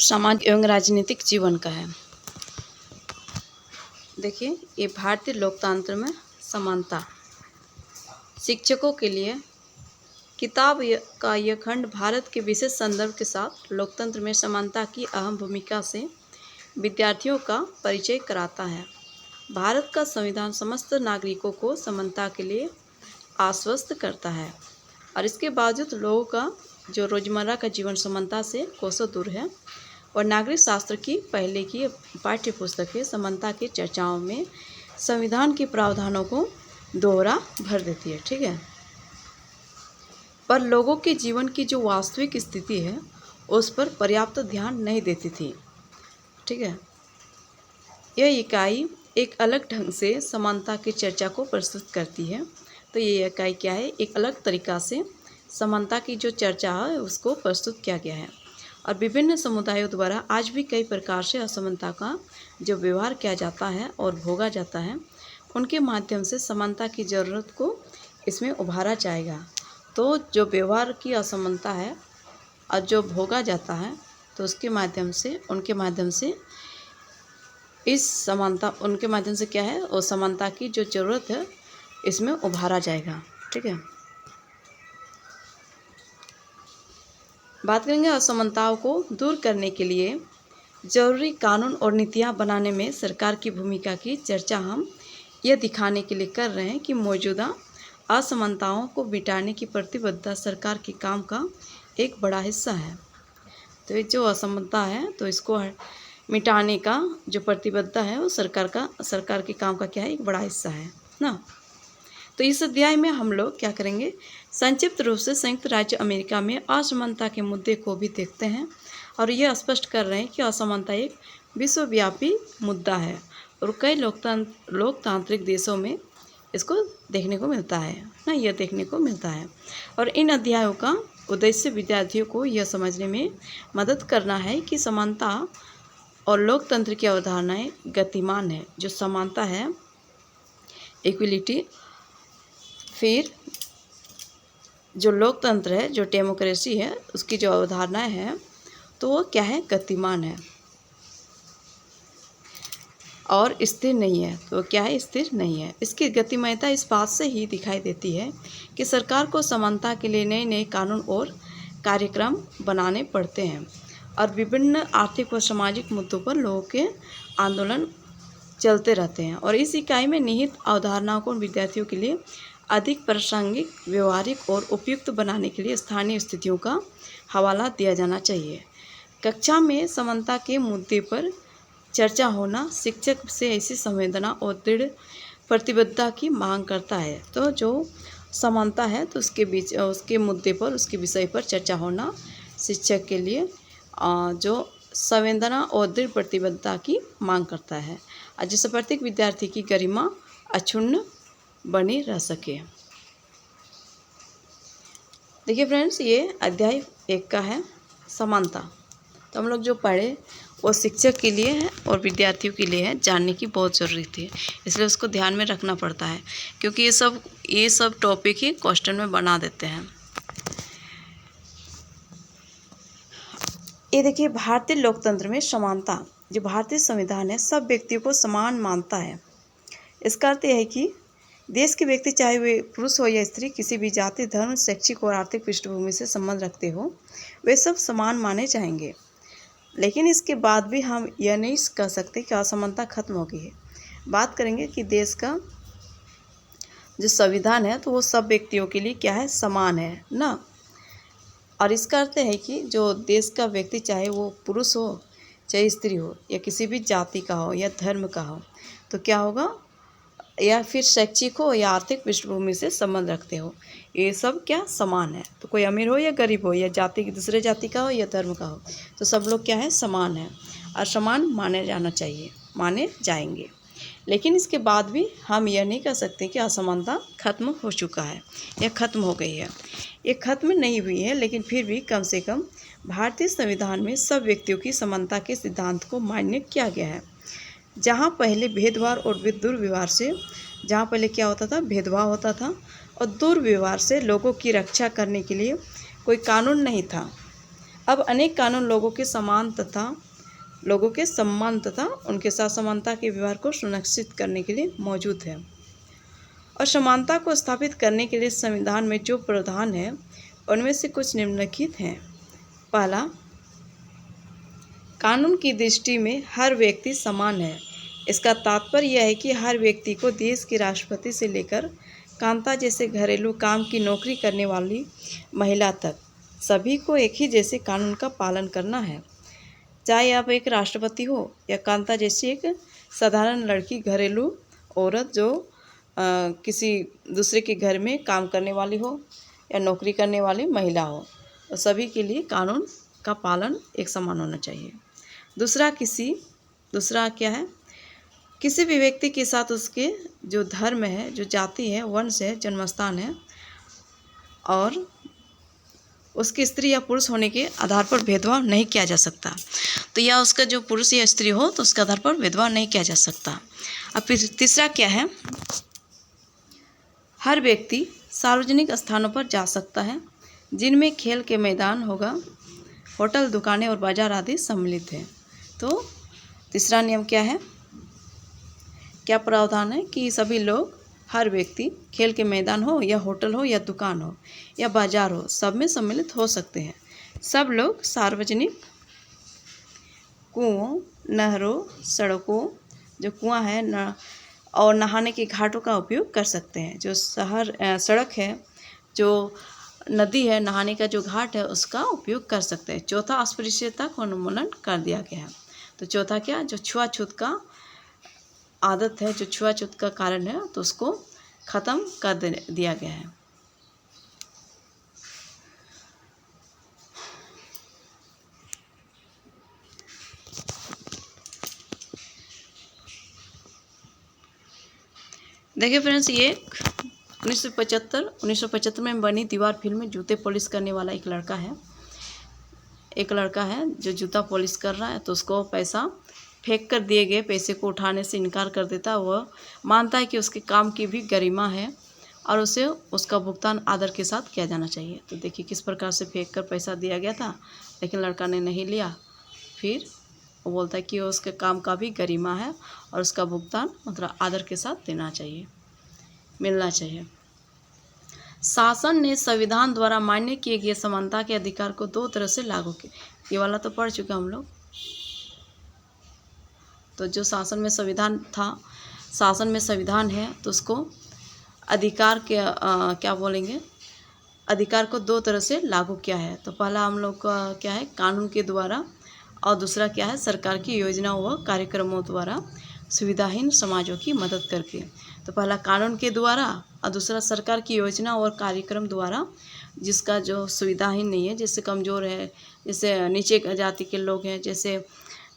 सामाजिक एवं राजनीतिक जीवन का है। देखिए, ये भारतीय लोकतंत्र में समानता। शिक्षकों के लिए किताब का यह खंड भारत के विशेष संदर्भ के साथ लोकतंत्र में समानता की अहम भूमिका से विद्यार्थियों का परिचय कराता है। भारत का संविधान समस्त नागरिकों को समानता के लिए आश्वस्त करता है और इसके बावजूद लोगों का जो रोजमर्रा का जीवन समानता से कोसों दूर है और नागरिक शास्त्र की पहले की पाठ्य पुस्तकें समानता की चर्चाओं में संविधान के प्रावधानों को दोहरा भर देती है। ठीक है, पर लोगों के जीवन की जो वास्तविक स्थिति है उस पर पर्याप्त ध्यान नहीं देती थी। ठीक है, यह इकाई एक अलग ढंग से समानता की चर्चा को प्रस्तुत करती है। तो ये इकाई क्या है, एक अलग तरीका से समानता की जो चर्चा है उसको प्रस्तुत किया गया है और विभिन्न समुदायों द्वारा आज भी कई प्रकार से असमानता का जो व्यवहार किया जाता है और भोगा जाता है, उनके माध्यम से समानता की ज़रूरत को इसमें उभारा जाएगा। तो जो व्यवहार की असमानता है और जो भोगा जाता है तो उसके माध्यम से उनके माध्यम से इस समानता उनके माध्यम से क्या है, और समानता की जो ज़रूरत है इसमें उभारा जाएगा। ठीक है, बात करेंगे असमानताओं को दूर करने के लिए जरूरी कानून और नीतियां बनाने में सरकार की भूमिका की चर्चा हम यह दिखाने के लिए कर रहे हैं कि मौजूदा असमानताओं को मिटाने की प्रतिबद्धता सरकार के काम का एक बड़ा हिस्सा है। तो ये जो असमानता है तो इसको मिटाने का जो प्रतिबद्धता है वो सरकार के काम का क्या है, एक बड़ा हिस्सा है ना। तो इस अध्याय में हम लोग क्या करेंगे, संक्षिप्त रूप से संयुक्त राज्य अमेरिका में असमानता के मुद्दे को भी देखते हैं और यह स्पष्ट कर रहे हैं कि असमानता एक विश्वव्यापी मुद्दा है और कई लोकतांत्रिक देशों में इसको देखने को मिलता है ना, यह देखने को मिलता है। और इन अध्यायों का उद्देश्य विद्यार्थियों को यह समझने में मदद करना है कि समानता और लोकतंत्र की अवधारणाएं गतिमान है। जो समानता है, इक्वलिटी, फिर जो लोकतंत्र है, जो डेमोक्रेसी है, उसकी जो अवधारणाएं है तो वो क्या है, गतिमान है और स्थिर नहीं है। तो क्या है, स्थिर नहीं है। इसकी गतिमयता इस बात से ही दिखाई देती है कि सरकार को समानता के लिए नए नए कानून और कार्यक्रम बनाने पड़ते हैं और विभिन्न आर्थिक व सामाजिक मुद्दों पर लोगों के आंदोलन चलते रहते हैं। और इस इकाई में निहित अवधारणाओं को विद्यार्थियों के लिए अधिक प्रासंगिक, व्यवहारिक और उपयुक्त बनाने के लिए स्थानीय स्थितियों का हवाला दिया जाना चाहिए। कक्षा में समानता के मुद्दे पर चर्चा होना शिक्षक से ऐसी संवेदना और दृढ़ प्रतिबद्धता की मांग करता है। तो जो समानता है तो उसके मुद्दे पर, उसके विषय पर चर्चा होना शिक्षक के लिए जो संवेदना और दृढ़ प्रतिबद्धता की मांग करता है और जिससे प्रत्येक विद्यार्थी की गरिमा अक्षुण्ण बनी रह सके। देखिए फ्रेंड्स, ये अध्याय 1 का है समानता। तो हम लोग जो पढ़े वो शिक्षक के लिए है और विद्यार्थियों के लिए है, जानने की बहुत ज़रूरी थी, इसलिए उसको ध्यान में रखना पड़ता है क्योंकि ये सब टॉपिक ही क्वेश्चन में बना देते हैं। ये देखिए, भारतीय लोकतंत्र में समानता, जो भारतीय संविधान है सब व्यक्तियों को समान मानता है। इसका अर्थ यह है कि देश के व्यक्ति, चाहे वे पुरुष हो या स्त्री, किसी भी जाति, धर्म, शैक्षिक और आर्थिक पृष्ठभूमि से संबंध रखते हो, वे सब समान माने जाएंगे। लेकिन इसके बाद भी हम यह नहीं कह सकते कि असमानता खत्म हो गई है। बात करेंगे कि देश का जो संविधान है तो वो सब व्यक्तियों के लिए क्या है, समान है ना। और इसका अर्थ है कि जो देश का व्यक्ति, चाहे वो पुरुष हो चाहे स्त्री हो या किसी भी जाति का हो या धर्म का हो, तो क्या होगा, या फिर शैक्षिक हो या आर्थिक पृष्ठभूमि से संबंध रखते हो, ये सब क्या समान है। तो कोई अमीर हो या गरीब हो या जाति दूसरे जाति का हो या धर्म का हो, तो सब लोग क्या है, समान है और समान माने जाना चाहिए, माने जाएंगे। लेकिन इसके बाद भी हम यह नहीं कह सकते कि असमानता खत्म हो चुका है या खत्म हो गई है। ये खत्म नहीं हुई है, लेकिन फिर भी कम से कम भारतीय संविधान में सब व्यक्तियों की समानता के सिद्धांत को मान्य किया गया है। जहाँ पहले भेदभाव और दुर्व्यवहार से, जहाँ पहले क्या होता था, भेदभाव होता था और दुर्व्यवहार से लोगों की रक्षा करने के लिए कोई कानून नहीं था, अब अनेक कानून लोगों के सम्मान तथा उनके साथ समानता के व्यवहार को सुनिश्चित करने के लिए मौजूद है। और समानता को स्थापित करने के लिए संविधान में जो प्रावधान है उनमें से कुछ निम्नलिखित हैं। पहला, कानून की दृष्टि में हर व्यक्ति समान है। इसका तात्पर्य यह है कि हर व्यक्ति को देश के राष्ट्रपति से लेकर कांता जैसे घरेलू काम की नौकरी करने वाली महिला तक सभी को एक ही जैसे कानून का पालन करना है। चाहे आप एक राष्ट्रपति हो या कांता जैसी एक साधारण लड़की, घरेलू औरत जो किसी दूसरे के घर में काम करने वाली हो या नौकरी करने वाली महिला हो, तो सभी के लिए कानून का पालन एक समान होना चाहिए। दूसरा क्या है, किसी भी व्यक्ति के साथ उसके जो धर्म है, जो जाति है, वंश है, जन्मस्थान है और उसकी स्त्री या पुरुष होने के आधार पर भेदभाव नहीं किया जा सकता। तो या उसका जो पुरुष या स्त्री हो तो उसके आधार पर भेदभाव नहीं किया जा सकता। अब फिर तीसरा क्या है, हर व्यक्ति सार्वजनिक स्थानों पर जा सकता है जिनमें खेल के मैदान होगा, होटल, दुकानें और बाजार आदि सम्मिलित हैं। तो तीसरा नियम क्या है, क्या प्रावधान है कि सभी लोग, हर व्यक्ति खेल के मैदान हो या होटल हो या दुकान हो या बाजार हो, सब में सम्मिलित हो सकते हैं। सब लोग सार्वजनिक कुओं, नहरों, सड़कों, जो कुआं है और नहाने के घाटों का उपयोग कर सकते हैं। जो सड़क है, जो नदी है, नहाने का जो घाट है, उसका उपयोग कर सकते हैं। चौथा, अस्पृश्यता का उन्मूलन कर दिया गया है। तो चौथा क्या, जो छुआछूत का आदत है, जो छुआछूत का कारण है, तो उसको ख़त्म कर दिया गया है। देखिए फ्रेंड्स, ये 1975 में बनी दीवार फिल्म में जूते पॉलिश करने वाला एक लड़का है जो जूता पॉलिश कर रहा है, तो उसको पैसा फेंक कर दिए गए पैसे को उठाने से इनकार कर देता है। वह मानता है कि उसके काम की भी गरिमा है और उसे उसका भुगतान आदर के साथ किया जाना चाहिए। तो देखिए किस प्रकार से फेंक कर पैसा दिया गया था, लेकिन लड़का ने नहीं लिया। फिर वो बोलता है कि उसके काम का भी गरिमा है और उसका भुगतान मतलब आदर के साथ मिलना चाहिए। शासन ने संविधान द्वारा मान्य किए गए समानता के अधिकार को दो तरह से लागू किया। ये वाला तो पढ़ चुके हम लोग। तो जो शासन में संविधान है तो उसको अधिकार के अधिकार को दो तरह से लागू किया है। तो पहला हम लोग का क्या है, कानून के द्वारा, और दूसरा क्या है, सरकार की योजनाओं व कार्यक्रमों द्वारा सुविधाहीन समाजों की मदद करके। तो पहला कानून के द्वारा और दूसरा सरकार की योजना और कार्यक्रम द्वारा, जिसका जो सुविधाहीन नहीं है, जैसे कमज़ोर है, जैसे नीचे जाति के लोग हैं, जैसे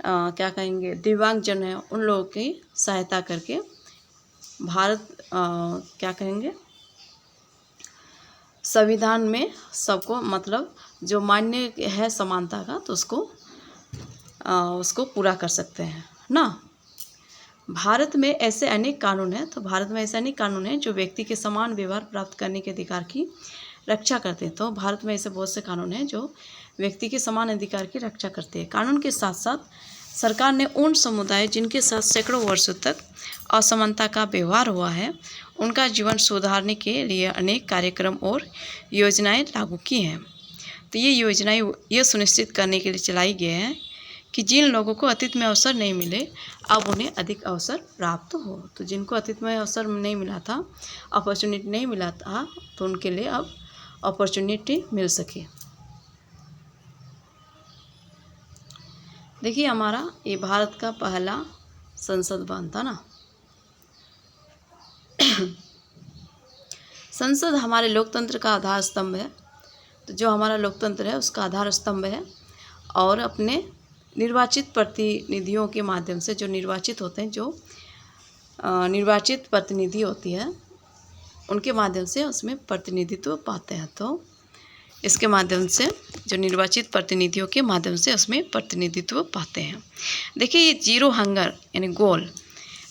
क्या कहेंगे दिव्यांगजन है, उन लोगों की सहायता करके भारत क्या कहेंगे संविधान में सबको मतलब जो मान्य है समानता का, तो उसको पूरा कर सकते हैं ना। भारत में ऐसे अनेक कानून हैं जो व्यक्ति के समान व्यवहार प्राप्त करने के अधिकार की रक्षा करते हैं। तो भारत में ऐसे बहुत से कानून हैं जो व्यक्ति के समान अधिकार की रक्षा करते हैं। कानून के साथ साथ सरकार ने उन समुदाय जिनके साथ सैकड़ों वर्षों तक असमानता का व्यवहार हुआ है, उनका जीवन सुधारने के लिए अनेक कार्यक्रम और योजनाएं लागू की हैं। तो ये योजनाएं यह सुनिश्चित करने के लिए चलाई गई हैं कि जिन लोगों को अतीत में अवसर नहीं मिले, अब उन्हें अधिक अवसर प्राप्त हो। तो जिनको अतीत में अवसर नहीं मिला था, अपॉर्चुनिटी नहीं मिला था, तो उनके लिए अब अपॉर्चुनिटी मिल सके। देखिए हमारा ये भारत का पहला संसद भवन था ना। संसद हमारे लोकतंत्र का आधार स्तंभ है। तो जो हमारा लोकतंत्र है उसका आधार स्तंभ है, और अपने निर्वाचित प्रतिनिधियों के माध्यम से, जो निर्वाचित होते हैं, जो निर्वाचित प्रतिनिधि होती है, उनके माध्यम से उसमें प्रतिनिधित्व पाते हैं। तो इसके माध्यम से, जो निर्वाचित प्रतिनिधियों के माध्यम से उसमें प्रतिनिधित्व पाते हैं। देखिए ये जीरो हंगर यानी गोल,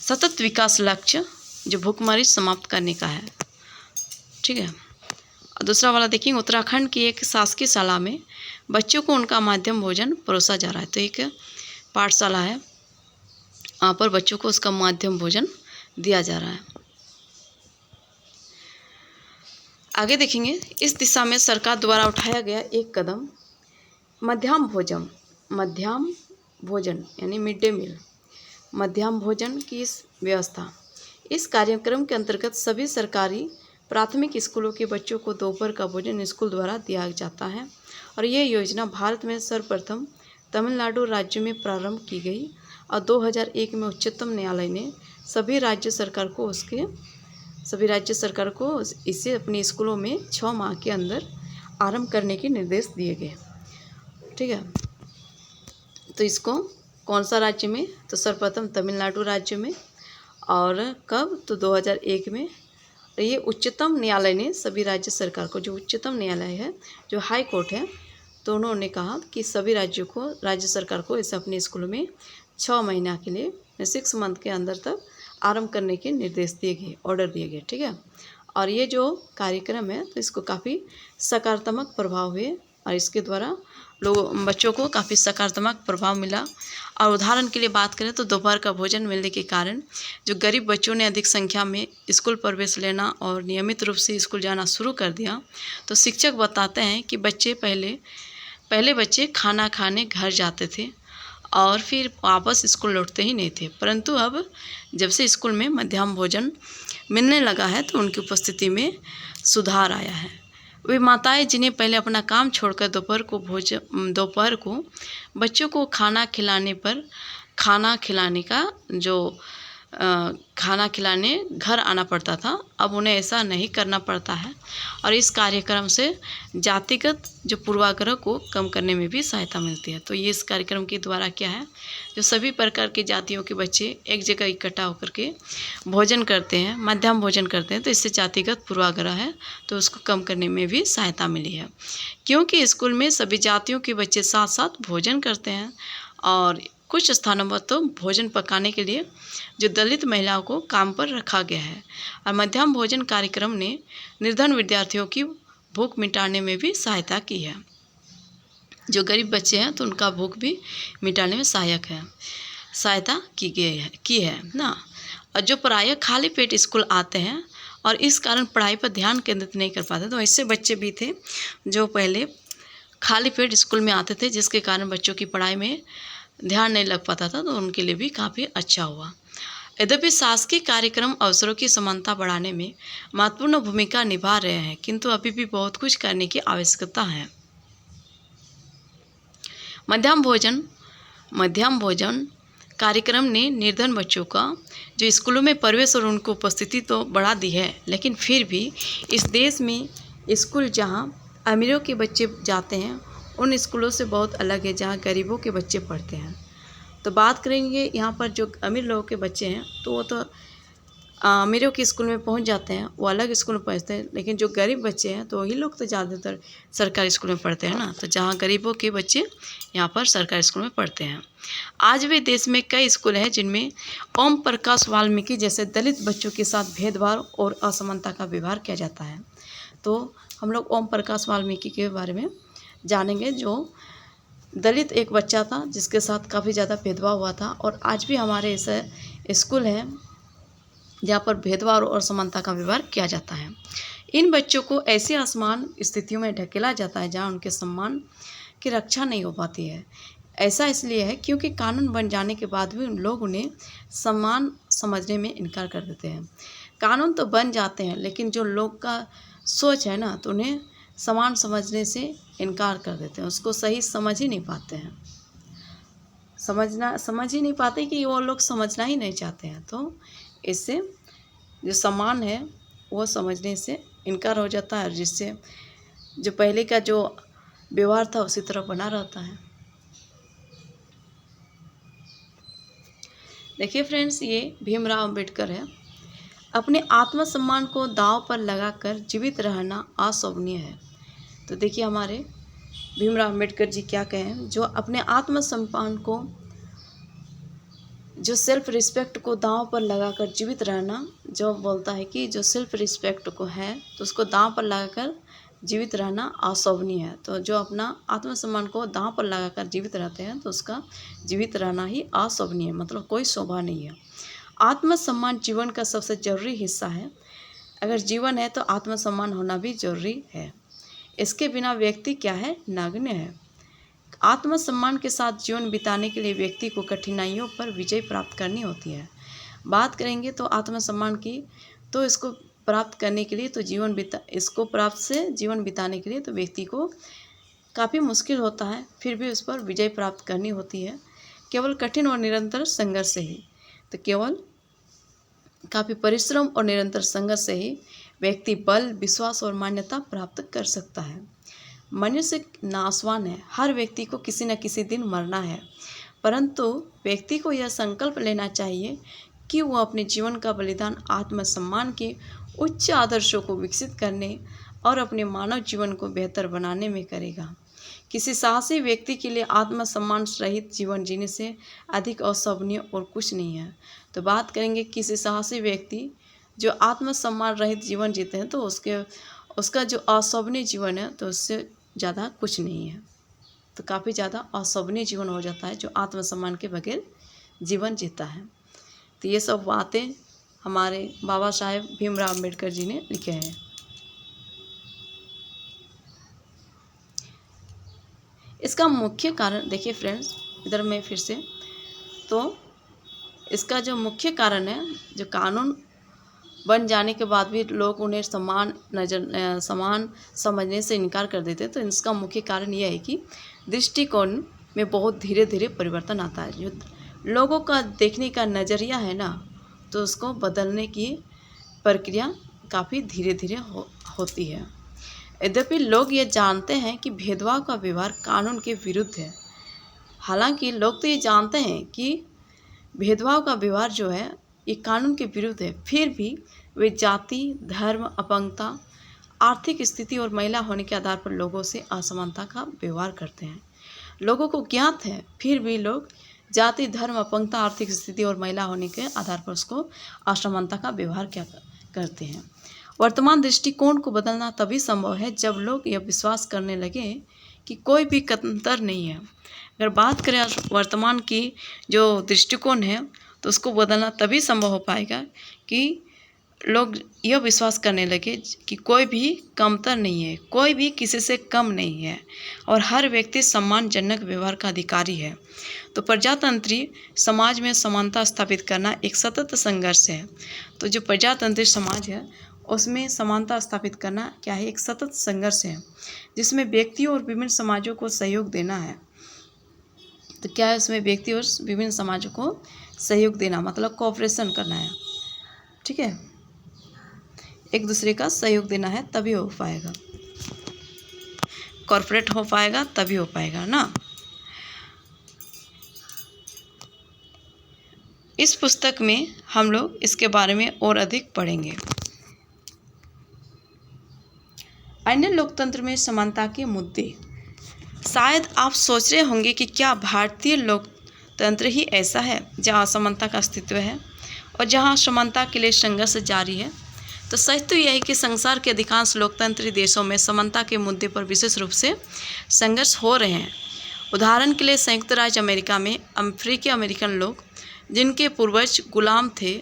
सतत विकास लक्ष्य जो भूखमरी समाप्त करने का है, ठीक है। और दूसरा वाला देखिए, उत्तराखंड की एक शासकीय शाला में बच्चों को उनका माध्यम भोजन परोसा जा रहा है। तो एक पाठशाला है, वहाँ पर बच्चों को उसका माध्यम भोजन दिया जा रहा है। आगे देखेंगे, इस दिशा में सरकार द्वारा उठाया गया एक कदम मध्याह्न भोजन यानी मिड डे मील, मध्याह्न भोजन की इस व्यवस्था। इस कार्यक्रम के अंतर्गत सभी सरकारी प्राथमिक स्कूलों के बच्चों को दोपहर का भोजन स्कूल द्वारा दिया जाता है और ये योजना भारत में सर्वप्रथम तमिलनाडु राज्य में प्रारंभ की गई और 2001 में उच्चतम न्यायालय ने सभी राज्य सरकार को इसे अपने स्कूलों में 6 माह के अंदर आरंभ करने के निर्देश दिए गए। ठीक है, तो इसको कौन सा राज्य में, तो सर्वप्रथम तमिलनाडु राज्य में, और कब, तो 2001 में। ये उच्चतम न्यायालय ने सभी राज्य सरकार को, जो उच्चतम न्यायालय है, जो हाई कोर्ट है, तो उन्होंने कहा कि सभी राज्य सरकार को इसे अपने स्कूलों में 6 महीना के लिए 6 मंथ के अंदर तक आरंभ करने के निर्देश दिए गए, ऑर्डर दिए गए। ठीक है, और ये जो कार्यक्रम है तो इसको काफ़ी सकारात्मक प्रभाव हुए और इसके द्वारा बच्चों को काफ़ी सकारात्मक प्रभाव मिला। और उदाहरण के लिए बात करें तो दोपहर का भोजन मिलने के कारण जो गरीब बच्चों ने अधिक संख्या में स्कूल प्रवेश लेना और नियमित रूप से स्कूल जाना शुरू कर दिया। तो शिक्षक बताते हैं कि पहले बच्चे खाना खाने घर जाते थे और फिर वापस स्कूल लौटते ही नहीं थे, परंतु अब जब से स्कूल में मध्याह्न भोजन मिलने लगा है तो उनकी उपस्थिति में सुधार आया है। वे माताएं जिन्हें पहले अपना काम छोड़कर दोपहर को बच्चों को खाना खिलाने घर आना पड़ता था, अब उन्हें ऐसा नहीं करना पड़ता है और इस कार्यक्रम से जातिगत जो पूर्वाग्रह को कम करने में भी सहायता मिलती है। तो ये इस कार्यक्रम के द्वारा क्या है, जो सभी प्रकार की जातियों के बच्चे एक जगह इकट्ठा होकर के भोजन करते हैं, मध्याह्न भोजन करते हैं, तो इससे जातिगत पूर्वाग्रह है तो उसको कम करने में भी सहायता मिली है, क्योंकि स्कूल में सभी जातियों के बच्चे साथ साथ भोजन करते हैं और कुछ स्थानों पर तो भोजन पकाने के लिए जो दलित महिलाओं को काम पर रखा गया है। और मध्याह्न भोजन कार्यक्रम ने निर्धन विद्यार्थियों की भूख मिटाने में भी सहायता की है। जो गरीब बच्चे हैं तो उनका भूख भी मिटाने में सहायता की है ना। और जो प्रायः खाली पेट स्कूल आते हैं और इस कारण पढ़ाई पर ध्यान केंद्रित नहीं कर पाते, तो ऐसे बच्चे भी थे जो पहले खाली पेट स्कूल में आते थे, जिसके कारण बच्चों की पढ़ाई में ध्यान नहीं लग पाता था, तो उनके लिए भी काफ़ी अच्छा हुआ। यद्यपि शासकीय कार्यक्रम अवसरों की समानता बढ़ाने में महत्वपूर्ण भूमिका निभा रहे हैं, किंतु अभी भी बहुत कुछ करने की आवश्यकता है। मध्याह्न भोजन कार्यक्रम ने निर्धन बच्चों का जो स्कूलों में प्रवेश और उनको उपस्थिति तो बढ़ा दी है, लेकिन फिर भी इस देश में स्कूल जहां अमीरों के बच्चे जाते हैं उन स्कूलों से बहुत अलग है जहां गरीबों के बच्चे पढ़ते हैं। तो बात करेंगे यहाँ पर जो अमीर लोगों के बच्चे हैं तो वो तो अमीरों के स्कूल में पहुँच जाते हैं, वो अलग स्कूल में पढ़ते हैं, लेकिन जो गरीब बच्चे हैं तो वही लोग तो ज़्यादातर सरकारी स्कूल में पढ़ते हैं ना। तो जहाँ गरीबों के बच्चे यहाँ पर सरकारी स्कूल में पढ़ते हैं। आज भी देश में कई स्कूल हैं जिनमें ओम प्रकाश वाल्मीकि जैसे दलित बच्चों के साथ भेदभाव और असमानता का व्यवहार किया जाता है। तो हम लोग ओम प्रकाश वाल्मीकि के बारे में जानेंगे, जो दलित एक बच्चा था जिसके साथ काफ़ी ज़्यादा भेदभाव हुआ था, और आज भी हमारे ऐसे स्कूल हैं जहाँ पर भेदभाव और असमानता का व्यवहार किया जाता है। इन बच्चों को ऐसी असमान स्थितियों में ढकेला जाता है जहाँ उनके सम्मान की रक्षा नहीं हो पाती है। ऐसा इसलिए है क्योंकि कानून बन जाने के बाद भी उन लोग उन्हें समान समझने में इनकार कर देते हैं। कानून तो बन जाते हैं लेकिन जो लोग का सोच है ना, तो उन्हें समान समझने से इनकार कर देते हैं, उसको सही समझ ही नहीं पाते हैं, समझ ही नहीं पाते कि वो लोग समझना ही नहीं चाहते हैं। तो इससे जो समान है वो समझने से इनकार हो जाता है, और जिससे जो पहले का जो व्यवहार था उसी तरह बना रहता है। देखिए फ्रेंड्स, ये भीमराव अम्बेडकर है। अपने आत्मसम्मान को दांव पर लगाकर जीवित रहना अशोभनीय है। तो देखिए हमारे भीमराव अम्बेडकर जी क्या कहें, जो अपने आत्मसम्मान को, जो सेल्फ रिस्पेक्ट को दांव पर लगाकर जीवित रहना, जो बोलता है कि जो सेल्फ रिस्पेक्ट को है तो उसको दांव पर लगाकर जीवित रहना अशोभनीय है। तो जो अपना आत्मसम्मान को दांव पर लगाकर जीवित रहते हैं तो उसका जीवित रहना ही अशोभनीय है, मतलब कोई शोभा नहीं है। आत्मसम्मान जीवन का सबसे जरूरी हिस्सा है। अगर जीवन है तो आत्मसम्मान होना भी जरूरी है। इसके बिना व्यक्ति क्या है, नग्न है। आत्मसम्मान के साथ जीवन बिताने के लिए व्यक्ति को कठिनाइयों पर विजय प्राप्त करनी होती है। बात करेंगे तो आत्मसम्मान की, तो इसको प्राप्त करने के लिए तो जीवन बिताने के लिए तो व्यक्ति को काफ़ी मुश्किल होता है, फिर भी उस पर विजय प्राप्त करनी होती है केवल कठिन और निरंतर संघर्ष से ही। तो केवल काफ़ी परिश्रम और निरंतर संघर्ष से ही व्यक्ति बल, विश्वास और मान्यता प्राप्त कर सकता है। मनुष्य नाशवान है, हर व्यक्ति को किसी न किसी दिन मरना है, परंतु व्यक्ति को यह संकल्प लेना चाहिए कि वह अपने जीवन का बलिदान आत्मसम्मान के उच्च आदर्शों को विकसित करने और अपने मानव जीवन को बेहतर बनाने में करेगा। किसी साहसी व्यक्ति के लिए आत्मसम्मान रहित जीवन जीने से अधिक अशोभनीय और कुछ नहीं है। तो बात करेंगे किसी साहसी व्यक्ति जो आत्मसम्मान रहित जीवन जीते हैं तो उसका जो अशोभनीय जीवन है तो उससे ज़्यादा कुछ नहीं है। तो काफ़ी ज़्यादा अशोभनीय जीवन हो जाता है जो आत्मसम्मान के बगैर जीवन जीता है। तो ये सब बातें हमारे बाबा साहेब भीमराव अम्बेडकर जी ने लिखे हैं। इसका मुख्य कारण देखिए फ्रेंड्स, इधर में फिर से, तो इसका जो मुख्य कारण है, जो कानून बन जाने के बाद भी लोग उन्हें समान समझने से इनकार कर देते, तो इसका मुख्य कारण यह है कि दृष्टिकोण में बहुत धीरे धीरे परिवर्तन आता है। जो लोगों का देखने का नज़रिया है ना, तो उसको बदलने की प्रक्रिया काफ़ी धीरे धीरे होती है। यद्यपि लोग ये जानते हैं कि भेदभाव का व्यवहार कानून के विरुद्ध है। हालांकि लोग तो ये जानते हैं कि भेदभाव का व्यवहार जो है ये कानून के विरुद्ध है, फिर भी वे जाति, धर्म, अपंगता, आर्थिक स्थिति और महिला होने के आधार पर लोगों से असमानता का व्यवहार करते हैं। लोगों को ज्ञात है, फिर भी लोग जाति, धर्म, अपंगता, आर्थिक स्थिति और महिला होने के आधार पर उसको असमानता का व्यवहार क्या करते हैं। वर्तमान दृष्टिकोण को बदलना तभी संभव है जब लोग यह विश्वास करने लगे कि कोई भी अंतर नहीं है। अगर बात करें वर्तमान की जो दृष्टिकोण है तो उसको बदलना तभी संभव हो पाएगा कि लोग यह विश्वास करने लगे कि कोई भी कमतर नहीं है, कोई भी किसी से कम नहीं है और हर व्यक्ति सम्मानजनक व्यवहार का अधिकारी है। तो प्रजातंत्री समाज में समानता स्थापित करना एक सतत संघर्ष है। तो जो प्रजातंत्री समाज है उसमें समानता स्थापित करना क्या है, एक सतत संघर्ष है जिसमें व्यक्तियों और विभिन्न समाजों को सहयोग देना है। तो क्या है, उसमें व्यक्ति और विभिन्न समाजों को सहयोग देना मतलब कोऑपरेशन करना है, ठीक है, एक दूसरे का सहयोग देना है, तभी हो पाएगा, कॉर्पोरेट हो पाएगा तभी हो पाएगा ना। इस पुस्तक में हम लोग इसके बारे में और अधिक पढ़ेंगे। अन्य लोकतंत्र में समानता के मुद्दे। शायद आप सोच रहे होंगे कि क्या भारतीय लोकतंत्र ही ऐसा है जहां असमानता का अस्तित्व है और जहां समानता के लिए संघर्ष जारी है। तो सच तो यह है कि संसार के अधिकांश लोकतंत्री देशों में समानता के मुद्दे पर विशेष रूप से संघर्ष हो रहे हैं। उदाहरण के लिए संयुक्त राज्य अमेरिका में अफ्रीकी अमेरिकन लोग जिनके पूर्वज गुलाम थे,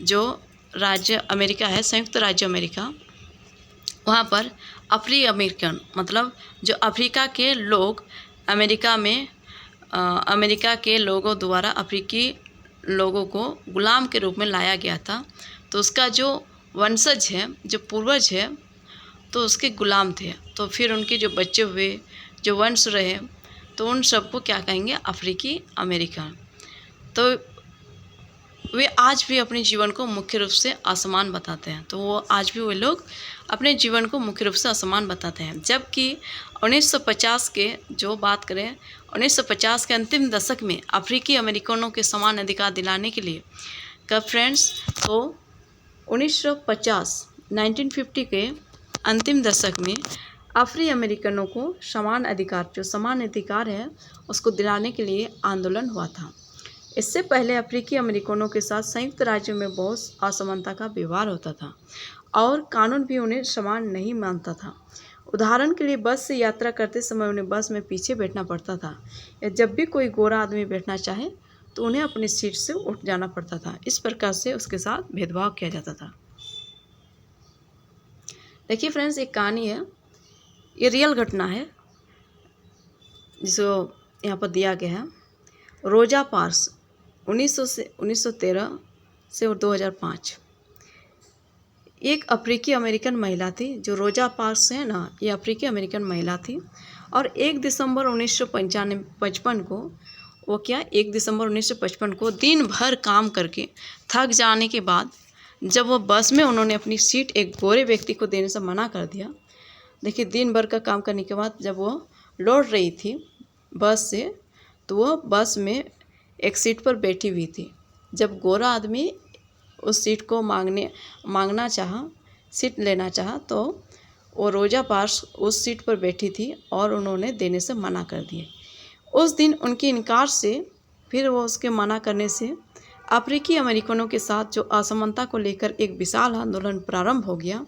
जो राज्य अमेरिका है संयुक्त राज्य अमेरिका, वहाँ पर अफ्रीकी अमेरिकन मतलब जो अफ्रीका के लोग अमेरिका में अमेरिका के लोगों द्वारा अफ्रीकी लोगों को गुलाम के रूप में लाया गया था। तो उसका जो वंशज है, जो पूर्वज है, तो उसके गुलाम थे। तो फिर उनके जो बच्चे हुए, जो वंश रहे, तो उन सबको क्या कहेंगे, अफ्रीकी अमेरिकन। तो वे आज भी अपने जीवन को मुख्य रूप से असमान बताते हैं। तो वो आज भी वे लोग अपने जीवन को मुख्य रूप से असमान बताते हैं। जबकि 1950 के जो बात करें 1950 के अंतिम दशक में अफ्रीकी अमेरिकनों के समान अधिकार दिलाने के लिए कब फ्रेंड्स, तो 1950 के अंतिम दशक में अफ्रीकी अमेरिकनों को समान अधिकार, जो समान अधिकार है, उसको दिलाने के लिए आंदोलन हुआ था। इससे पहले अफ्रीकी अमेरिकनों के साथ संयुक्त राज्य में बहुत असमानता का व्यवहार होता था और कानून भी उन्हें समान नहीं मानता था। उदाहरण के लिए बस से यात्रा करते समय उन्हें बस में पीछे बैठना पड़ता था, या जब भी कोई गोरा आदमी बैठना चाहे तो उन्हें अपनी सीट से उठ जाना पड़ता था। इस प्रकार से उसके साथ भेदभाव किया जाता था। देखिए फ्रेंड्स, एक कहानी है, ये रियल घटना है जिसको यहाँ पर दिया गया है। रोजा पार्क्स 1913 से 2005 एक अफ्रीकी अमेरिकन महिला थी। जो रोजा पार्क्स है ना, ये अफ्रीकी अमेरिकन महिला थी। और 1 दिसंबर 1955 को वो क्या 1 दिसंबर 1955 को दिन भर काम करके थक जाने के बाद जब वो बस में उन्होंने अपनी सीट एक गोरे व्यक्ति को देने से मना कर दिया। देखिए, दिन भर का काम करने के बाद जब वो लौट रही थी बस से, तो वो बस में एक सीट पर बैठी हुई थी। जब गोरा आदमी उस सीट को मांगना चाहा, सीट लेना चाहा, तो वो रोजा पार्क्स उस सीट पर बैठी थी और उन्होंने देने से मना कर दिए। उस दिन उनके इनकार से, फिर वो उसके मना करने से अफ्रीकी अमेरिकनों के साथ जो असमानता को लेकर एक विशाल आंदोलन प्रारंभ हो गया,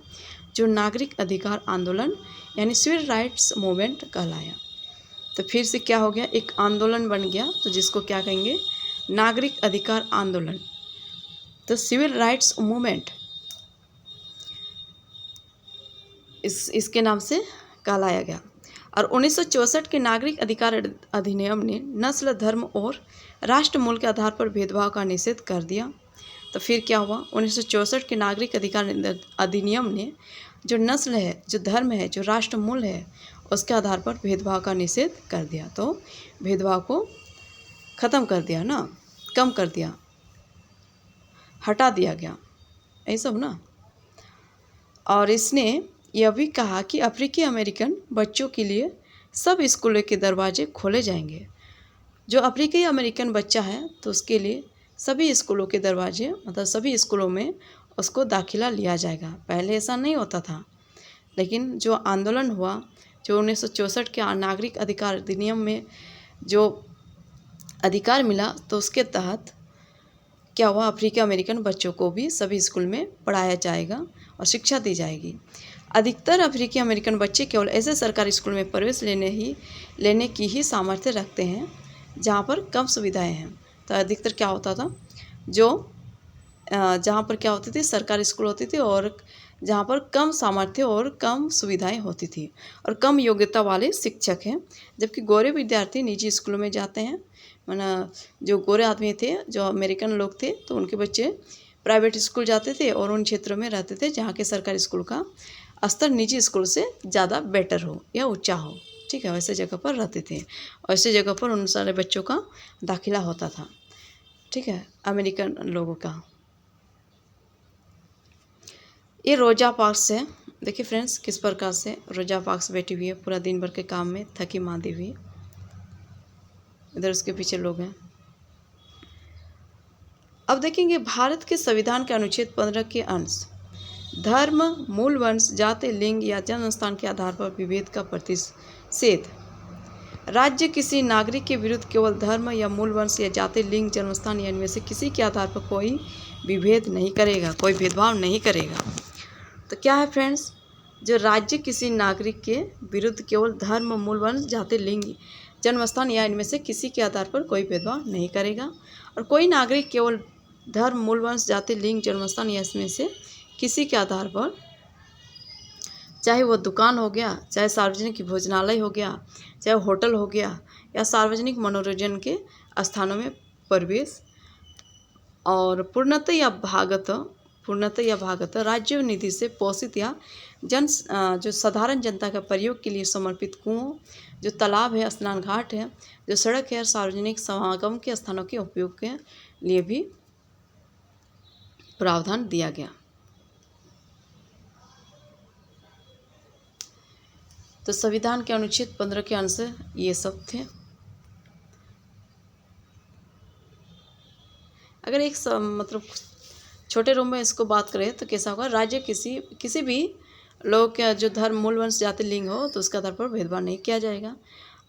जो नागरिक अधिकार आंदोलन यानी सिविल राइट्स मूवमेंट कहलाया। तो फिर से क्या हो गया, एक आंदोलन बन गया, तो जिसको क्या कहेंगे, नागरिक अधिकार आंदोलन, तो सिविल राइट्स मूवमेंट इसके नाम से कहलाया गया। और 1964 के नागरिक अधिकार अधिनियम ने नस्ल, धर्म और राष्ट्र मूल के आधार पर भेदभाव का निषेध कर दिया। तो फिर क्या हुआ, 1964 के नागरिक अधिकार अधिनियम ने जो नस्ल है, जो धर्म है, जो राष्ट्र मूल है, उसके आधार पर भेदभाव का निषेध कर दिया। तो भेदभाव को ख़त्म कर दिया ना, कम कर दिया, हटा दिया गया, यही सब ना। और इसने यह भी कहा कि अफ्रीकी अमेरिकन बच्चों के लिए सब स्कूलों के दरवाजे खोले जाएंगे। जो अफ्रीकी अमेरिकन बच्चा है तो उसके लिए सभी स्कूलों के दरवाजे, मतलब सभी स्कूलों में उसको दाखिला लिया जाएगा। पहले ऐसा नहीं होता था, लेकिन जो आंदोलन हुआ, जो 1964 के नागरिक अधिकार अधिनियम में जो अधिकार मिला, तो उसके तहत क्या हुआ, अफ्रीकी अमेरिकन बच्चों को भी सभी स्कूल में पढ़ाया जाएगा और शिक्षा दी जाएगी। अधिकतर अफ्रीकी अमेरिकन बच्चे केवल ऐसे सरकारी स्कूल में प्रवेश लेने की ही सामर्थ्य रखते हैं जहाँ पर कम सुविधाएं हैं। तो अधिकतर क्या होता था, जो जहाँ पर क्या होती थी, सरकारी स्कूल होती थी, और जहाँ पर कम सामर्थ्य और कम सुविधाएं होती थी और कम योग्यता वाले शिक्षक हैं। जबकि गोरे विद्यार्थी निजी स्कूलों में जाते हैं। माना जो गोरे आदमी थे, जो अमेरिकन लोग थे, तो उनके बच्चे प्राइवेट स्कूल जाते थे और उन क्षेत्रों में रहते थे जहाँ के सरकारी स्कूल का स्तर निजी स्कूल से ज़्यादा बेटर हो या ऊंचा हो। ठीक है, वैसे जगह पर रहते थे, वैसे जगह पर उन सारे बच्चों का दाखिला होता था। ठीक है, अमेरिकन लोगों का। ये रोजा पार्क्स है। देखिए फ्रेंड्स, किस प्रकार से रोजा पार्क्स बैठी हुई है, पूरा दिन भर के काम में थकी मांदी हुई। इधर उसके पीछे लोग हैं। अब देखेंगे भारत के संविधान के अनुच्छेद 15 के अंश धर्म, मूल वंश, जाति, लिंग या जन्म स्थान के आधार पर विभेद का प्रतिषेध। राज्य किसी नागरिक के विरुद्ध केवल धर्म या मूल वंश या जाति, लिंग, जन्म स्थान या इनमें से किसी के आधार पर कोई विभेद नहीं करेगा, कोई भेदभाव नहीं करेगा। तो क्या है फ्रेंड्स, जो राज्य किसी नागरिक के विरुद्ध केवल धर्म, मूल वंश, जाति, लिंग, जन्म स्थान या इनमें से किसी के आधार पर कोई भेदभाव नहीं करेगा। और कोई नागरिक केवल धर्म, मूल वंश, जाति, लिंग, जन्म स्थान या इसमें से किसी के आधार पर, चाहे वो दुकान हो गया, चाहे सार्वजनिक भोजनालय हो गया, चाहे होटल हो गया, या सार्वजनिक मनोरंजन के स्थानों में प्रवेश, और पूर्णतः या भागतः राज्य निधि से पोषित या जो साधारण जनता का प्रयोग के लिए समर्पित कुओं, जो तालाब है, स्नान घाट है, जो सड़क है, और सार्वजनिक समागम के स्थानों के उपयोग के लिए भी प्रावधान दिया गया। तो संविधान के अनुच्छेद 15 के अंश ये सब थे। अगर एक मतलब छोटे रूम में इसको बात करें तो कैसा होगा, राज्य किसी भी लोग का जो धर्म, मूल वंश, जाति, लिंग हो तो उसके आधार पर भेदभाव नहीं किया जाएगा।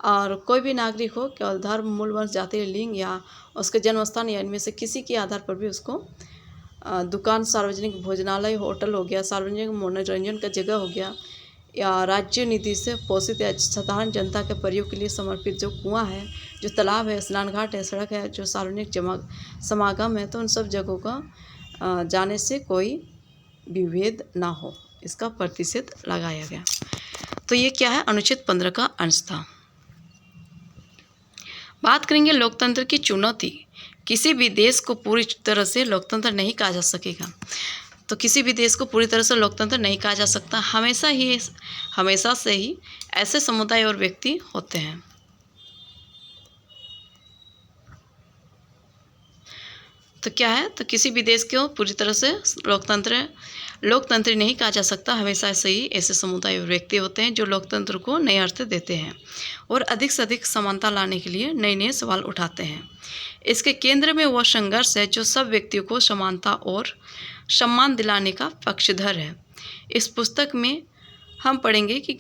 और कोई भी नागरिक हो, केवल धर्म, मूल वंश, जाति, लिंग या उसके जन्म स्थान या इनमें से किसी के आधार पर भी उसको दुकान, सार्वजनिक भोजनालय, होटल हो गया, सार्वजनिक मनोरंजन का जगह हो गया, या राज्य निधि से पोषित या साधारण जनता के प्रयोग के लिए समर्पित जो कुआं है, जो तालाब है, स्नान घाट है, सड़क है, जो सार्वजनिक समागम है, तो उन सब जगहों का जाने से कोई विभेद ना हो, इसका प्रतिषेध लगाया गया। तो ये क्या है? अनुच्छेद 15 का अंश था। बात करेंगे लोकतंत्र की चुनौती। किसी भी देश को पूरी तरह से लोकतंत्र नहीं कहा जा सकेगा। तो किसी भी देश को पूरी तरह से लोकतंत्र नहीं कहा जा सकता। हमेशा से ही ऐसे समुदाय और व्यक्ति होते हैं। तो क्या है? तो किसी भी देश को पूरी तरह से लोकतंत्र नहीं कहा जा सकता। हमेशा से ही ऐसे समुदाय और व्यक्ति होते हैं जो लोकतंत्र को नए अर्थ देते हैं और अधिक से अधिक समानता लाने के लिए नए नए सवाल उठाते हैं। इसके केंद्र में वह संघर्ष है जो सब व्यक्तियों को समानता और सम्मान दिलाने का पक्षधर है। इस पुस्तक में हम पढ़ेंगे कि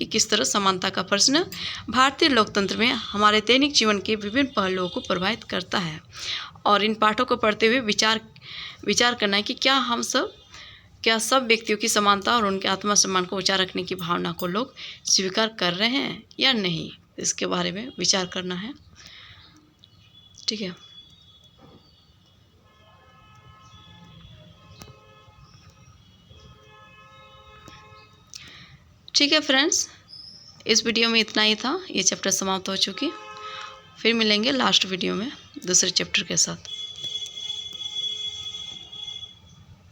किस तरह समानता का प्रश्न भारतीय लोकतंत्र में हमारे दैनिक जीवन के विभिन्न पहलुओं को प्रभावित करता है। और इन पाठों को पढ़ते हुए विचार करना है कि क्या सब व्यक्तियों की समानता और उनके आत्मसम्मान को ऊंचा रखने की भावना को लोग स्वीकार कर रहे हैं या नहीं, इसके बारे में विचार करना है। ठीक है। ठीक है फ्रेंड्स, इस वीडियो में इतना ही था। ये चैप्टर समाप्त हो चुकी। फिर मिलेंगे लास्ट वीडियो में दूसरे चैप्टर के साथ।